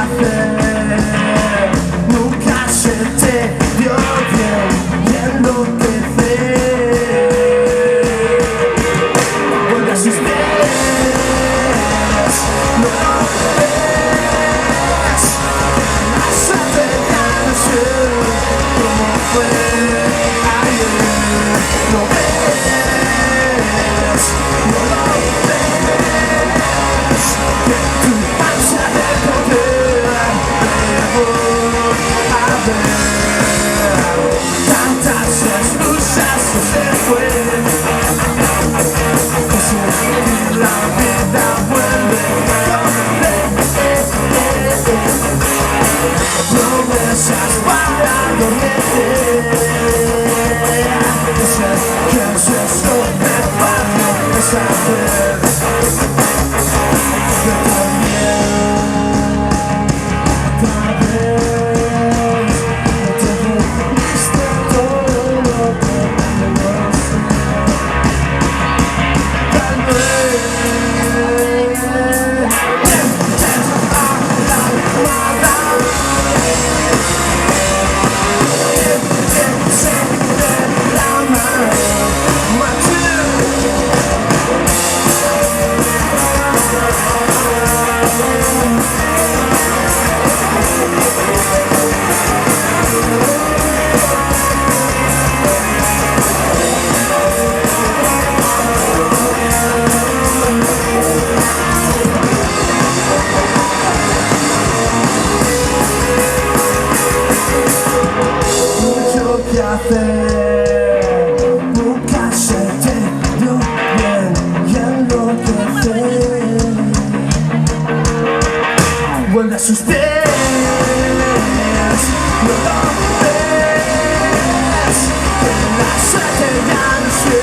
hacer, nunca se te dio bien y enloquecer. Vuelve a sus pies, no lo ves, la suerte ya no sé cómo fue ayer. No ves, no lo ves, que tu ansia de poder debo a ver. Tantas excusas que se fue, la vida vuelve promesas para dormir. Que es esto de barrio de saber que también otra vez no te volviste todo lo que no sé. Tal vez nunca se te dio bien y enloquecer. Vuelve a sus pies, no lo ves, que la suerte ya no sé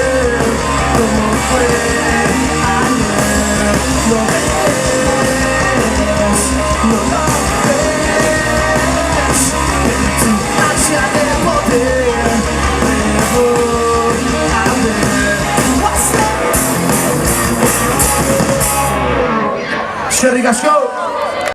cómo fue ayer. No ves, no lo ves, que tu ansia de poder Sherry, let's go!